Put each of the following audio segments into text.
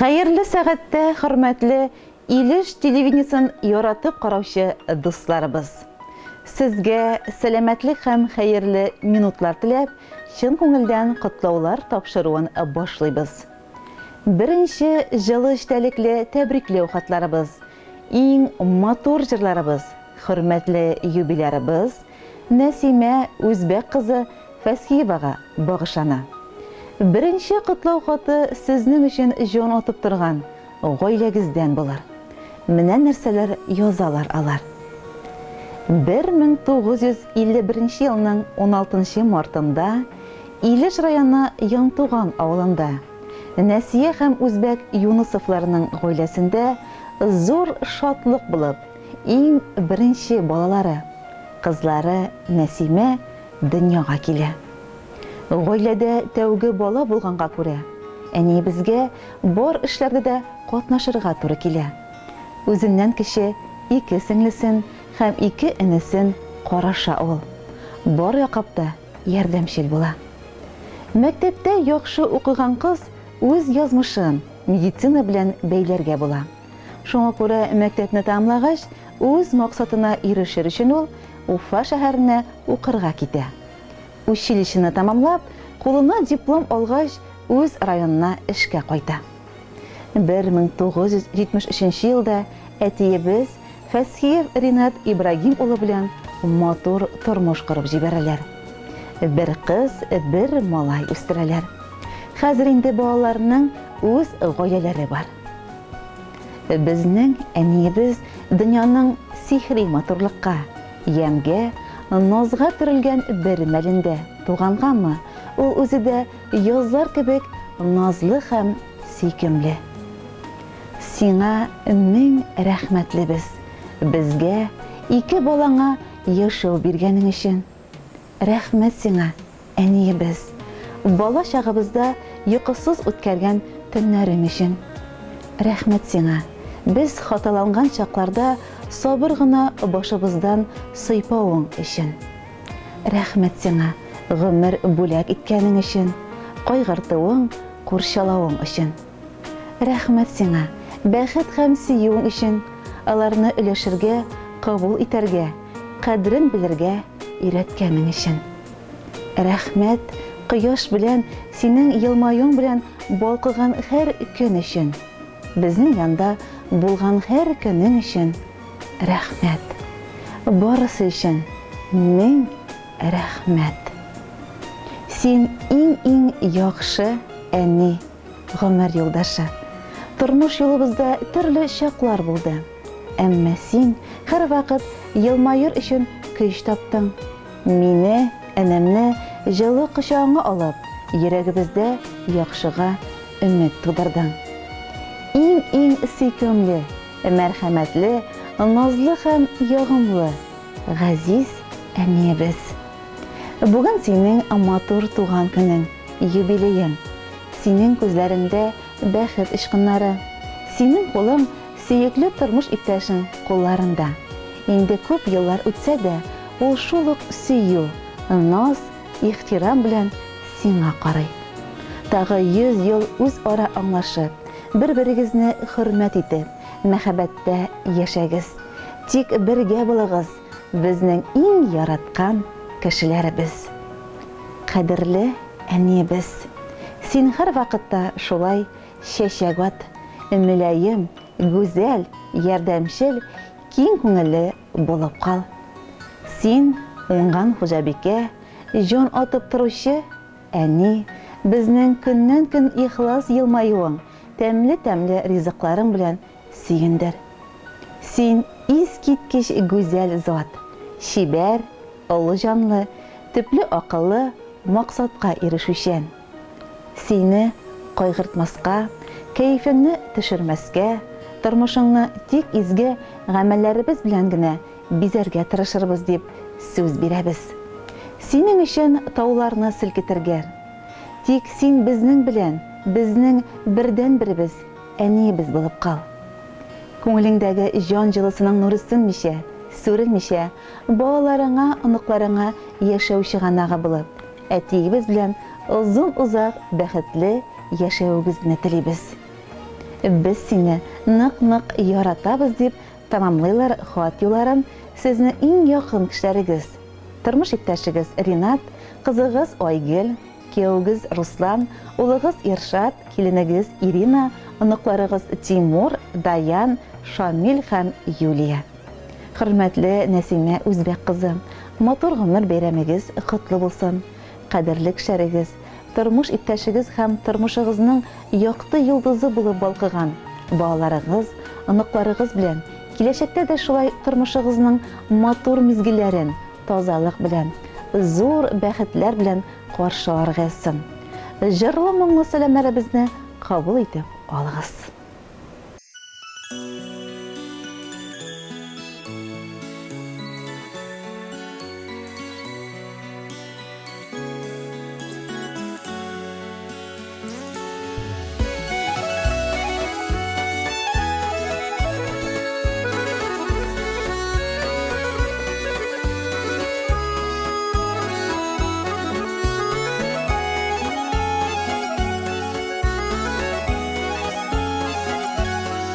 Хәерле сәгатьтә хөрмәтле Илеш телевидениесын яратып караучы дусларыбыз. Сезгә сәламәтлек һәм хәерле минутлар теләп, чын күңелдән котлаулар тапшыруын башлыйбыз. Беренче җылы эчтәлекле тәбрикләү хатларыбыз, иң матур җырларыбыз, хөрмәтле юбилярыбыз Нәсимә Үзбәк кызы Фәсхиевага багышлана. Беренче котлау хаты сезнең өчен җан атып торган гаиләгездән булыр. Менә нәрсәләр язалар алар. 1951 елның 16 мартында Илеш районы Янтуган авылында Нәсия һәм Үзбәк Юнысовларының гаиләсендә зур шатлык булып, иң беренче балалары, кызлары Нәсимә дөньяга килә. Гаиләдә тәүге бала булганга күрә, әни безгә бар эшләрдә дә катнашырга туры килә. Үзеннән кече 2 сеңлесен һәм 2 энесен караша ул. Бар якапта ярдәмчел була. Мәктәптә яхшы укыган кыз үз язмышын медицина белән бәйләргә була. Шуңа күрә мәктәпне тәмамлагач, үз максатына ирешер өчен ул Уфа шәһәренә укырга китә. Училищены тәмамлап, кулына диплом алгач, үз районына эшкә кайта. 1973 елда әтиебез Фәсхиев Ринат Ибрагим улы белән матур тормыш корып җибәрәләр. Бер кыз, бер малай үстерәләр. Хәзер инде балаларның үз гаиләләре бар. Безнең әниебез дөньяның сихри матурлыкка, ямгә, назга төрелгән бер мәлендә тугангамы, ул үзе дә язлар кебек назлы һәм сөйкемле. Сиңа мең рәхмәтлебез, безгә 2 балаңа яшәү биргәнең өчен. Рәхмәт сиңа, әниебез, бала чагыбызда йокысыз үткәргән төннәрем өчен. Рәхмәт сиңа, без хаталанган чакларда сабыр гына башыбыздан сыйпауың өчен. Рәхмәт сиңа, гомер бүләк иткәнең өчен, кайгыртуың, курчалавың өчен. Рәхмәт сиңа, бәхет һәм сөюең өчен, аларны өләшергә, кабул итәргә, кадерен белергә өйрәткәнең өчен. Рәхмәт, кояш белән, синең елмаюың белән балкыган һәр көн өчен. Безнең янда булган һәр көнең өчен. Рәхмәт. Барысы өчен мең рәхмәт. Син иң яхшы әни, гомер юлдашы. Тормыш юлыбызда төрле чаклар булды. Әмма син һәр вакыт елмайыр өчен көч таптың. Мине, энемне җылы кочагыңа алып, йөрәгебездә яхшыга өмет тудырдың. Иң сөйкемле, мәрхәмәтле, назлы һәм ягымлы, газиз әниебез. Бүген синең матур туган көнең, юбилеең. Синең күзләрендә бәхет ишкыннары. Синең кулың сөекле тормыш иптәшең кулларында. Инде күп еллар үтсә дә, ул шул ук сөю, наз, ихтирам белән сиңа карый. Тагы 100 ел үз ара аңлашып, бер-берегезне хөрмәт итеп, мәхәббәттә яшәгез. Тик бергә булыгыз, безнең иң яраткан кешеләребез. Кадерле әниебез, син һәр вакытта шулай чәчәгат, мөлаем, гүзәл, ярдәмчел, киң күңелле булып кал. Син уңган хуҗабикә, җан атып торучы әни, безнең көннән-көн ихлас елмаюың, тәмле ризыкларың белән сөендер. Син искиткеч гүзәл зат, шибәр, олы җанлы, төпле акыллы, максатка ирешүчән. Сине кайгыртмаска, кәефеңне төшермәскә, тормышыңны тик изге гамәлләребез белән генә бизәргә тырышырбыз дип сүз бирәбез. Синең өчен тауларны селкетергә. Тик син безнең белән, безнең бердән-беребез, әниебез булып кал. Күңелеңдәге җан җылысының нуры сүнмичә, сүрелмичә, балаларыңа, оныкларыңа яшәү чыганагы булып, әтиебез белән озын-узак бәхетле яшәүегезне телибез. Без сине нык-нык яратабыз дип тамамлыйлар хат юлларын сезнең иң якын кешеләрегез. Тормыш иптәшегез Ринат, кызыгыз Айгөл, кияүгез Руслан, улыгыз Иршат, киленегез Ирина, оныкларыгыз Тимур, Даян, Шамил һәм Юлия. Хөрмәтле Нәсимә Үзбәк кызы, матур гомер бәйрәмегез котлы булсын. Кадерле кешеләрегез, тормыш иптәшегез һәм тормышыгызның якты йолдызы булып балкыган балаларыгыз, оныкларыгыз белән киләчәктә дә шулай тормышыгызның матур мизгилләрен тазалык белән, зур бәхетләр белән каршыларгызсын. Җырлы моңлы сәламнәребезне кабул итеп алыгыз.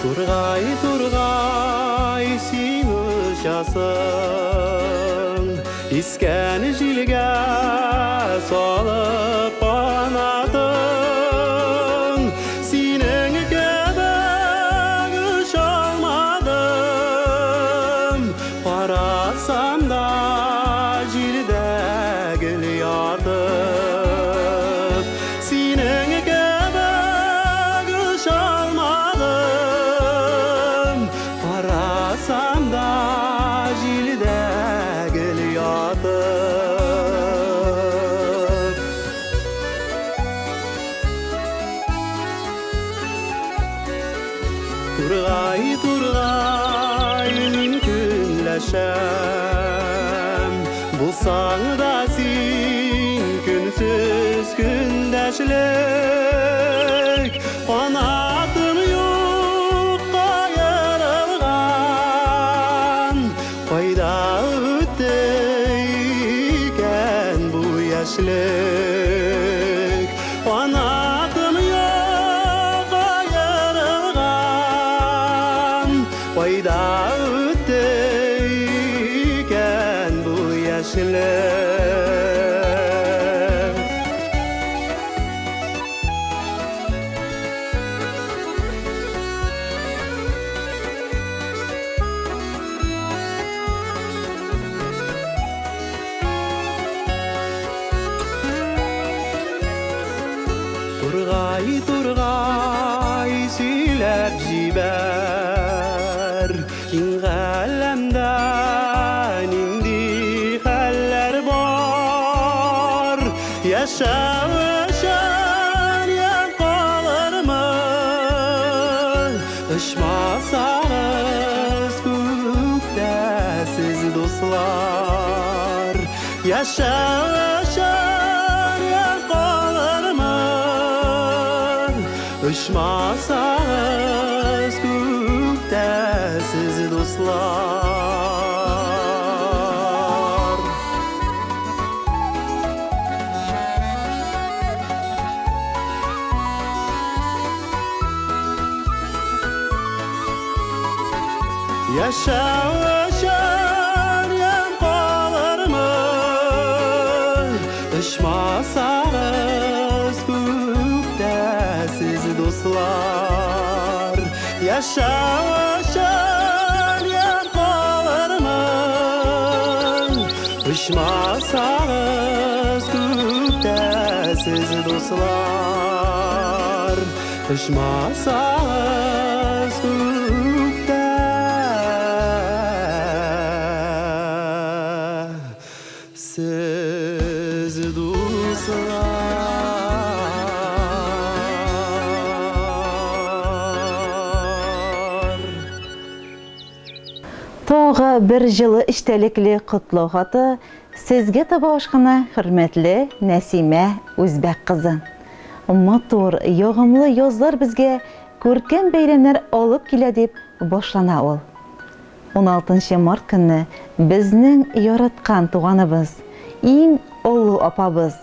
Тургай, тургай, син ұшасың, искән жилгә салып канатың. Синең кебек ұша алмадым, карасам да җирдә гел ятып. Синең кебек ұша алмадым, карасам да җирдә гел ятып. Тургай, тургай, мин көнләшәм, булсаң да син көнсез көндәшлек. Канатым юк каерылган, кайда үтте икән бу яшьлек. Канатым юк каерылган, кайда үтте икән бу яшьлек. Тургай, тургай, сөйләп җибәр, киң галәмдә нинди хәлләр бар. Яшәү өчен ян калырмы, очмасагыз күктә сез дуслар. Яшәү өчен ян калырмы, очмасагыз күктә сез дуслар. Яшәү өчен ян калырмы, очмасагыз күктә сез дуслар. Яшәү өчен ян калырмы, очмасагыз күктә сез дуслар. Очмасагыз күктә сез дуслар. Тагы бер җылы эчтәлекле котлау хаты сезгә таба ашкына хөрмәтле Нәсимә Үзбәк кызы. Матур, ягымлы язлар безгә күркәм бәйрәмнәр алып килә дип башлана ул. 16 март көнне безнең яраткан туганыбыз, иң олы апабыз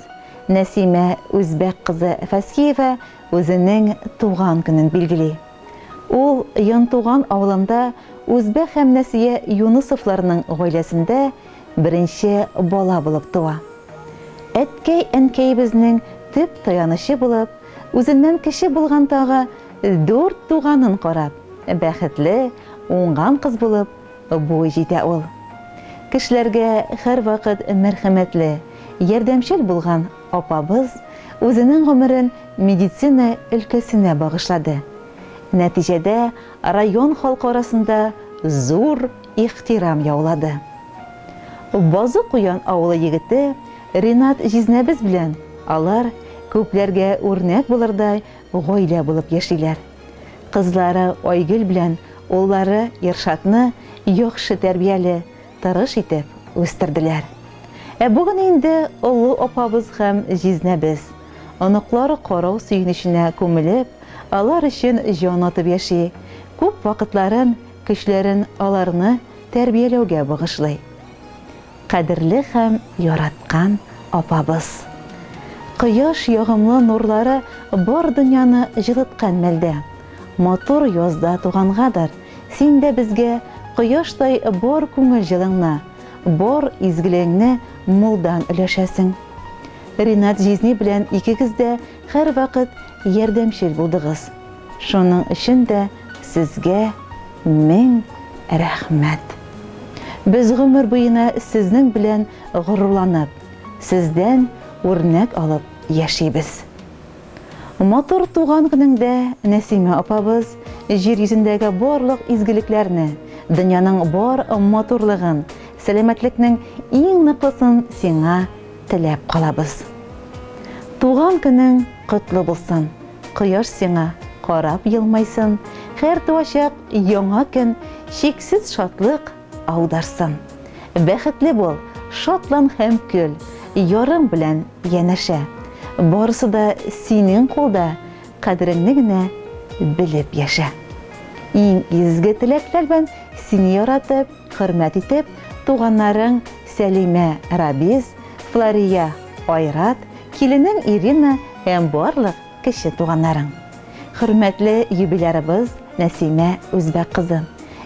Нәсимә Үзбәк кызы Фәскиева үзенең туган көнен билгели. Ул Янтуган авылында Үзбәк һәм Нәсия Юнысовларның гаиләсендә беренче бала булып туа. Әткәй-әнкәйебезнең төп таянышы булып, үзеннән кеше булган тагы 4 туганын карап, бәхетле, уңган кыз булып буй җитә ул. Кешеләргә һәрвакыт мәрхәмәтле, ярдәмчел булган апабыз үзенең гомерен медицина өлкәсенә багышлады. Нәтиҗәдә район халкы арасында зур ихтирам яулады. Базы Куян авылы егете Ринат Җизнәбез белән алар күпләргә үрнәк булырдай гаилә булып яшиләр. Кызлары Айгөл белән уллары Иршатны яхшы тәрбияле, тырыш итеп үстерделәр. Бүген инде олы апабыз һәм Җизнәбез оныклары карау сөенеченә күмелеп, алар өчен җан атып яши, күп вакытларын, көчләрен аларны тәрбияләүгә багышлый. Кадерле һәм яраткан апабыз. Кояш ягымлы нурлары бар дөньяны җылыткан мәлдә, матур язда тугангадыр, син дә безгә кояштай бар күңел җылыңны, бар изгелегеңне мулдан өләшәсең. Ринат Җизни белән икегез дә һәрвакыт ярдәмчел булдыгыз. Шуның өчен дә сезгә 1000 рәхмәт. Без гомер буена сезнең белән горурланып, сездән үрнәк алып яшибез. Матур туган көнеңдә Нәсимә апабыз җир йөзендәге барлык изгелекләрне, дөньяның бар матурлыгын, сәламәтлекнең иң ныклысын сиңа теләп калабыз. Туган көнең котлы булсын, кояш сиңа карап елмайсын, һәр туачак яңа көн чиксез шатлык аударсын. Бәхетле бул, шатлан һәм көл, ярым белән янәшә. Барысы да синең кулда, кадереңне генә белеп яшә. Иң изге теләкләр белән сине яратып, хөрмәт итеп, туганнарың Сәлимә Рабиз, Флория Айрат, киленең Ирина һәм барлык кеше туганнарың. Хөрмәтле юбилярыбыз Нәсимә Үзбәк кызы.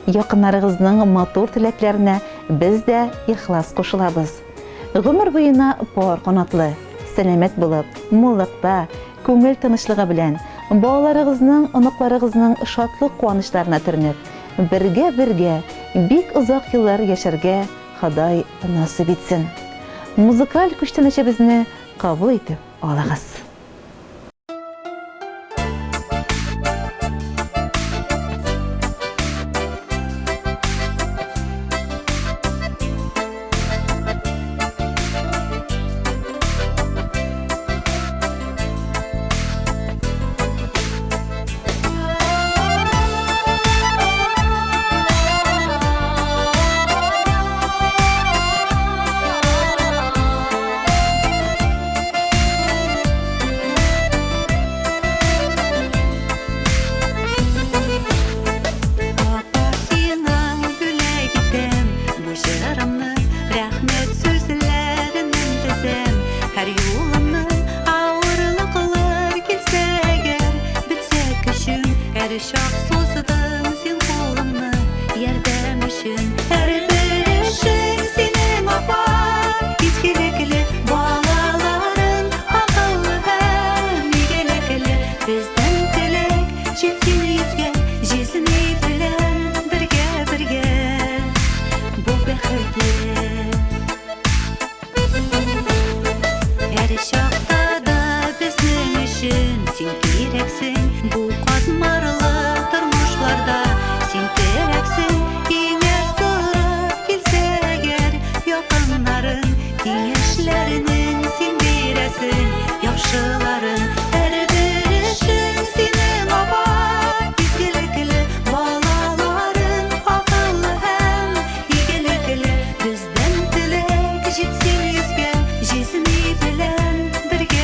Якыннарыгызның матур теләкләренә без дә ихлас кушылабыз. Гомер буена пар канатлы, сәламәт булып, муллыкта, күңел тынычлыгы белән, балаларыгызның, оныкларыгызның шатлык куанышларына төренеп, бергә бик озак еллар яшәргә Ходай насыйп итсен. Музыкаль күчтәнәчебезне кабул итеп алыгыз. Bizden dilek, jitsin yüzge, jizmi bilen birge.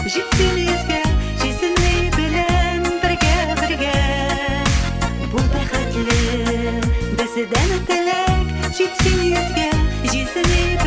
жетсен yüzге, жесіне белән бергә. Бу бәхетле, бездән теләк, жетсен yüzге, жесіне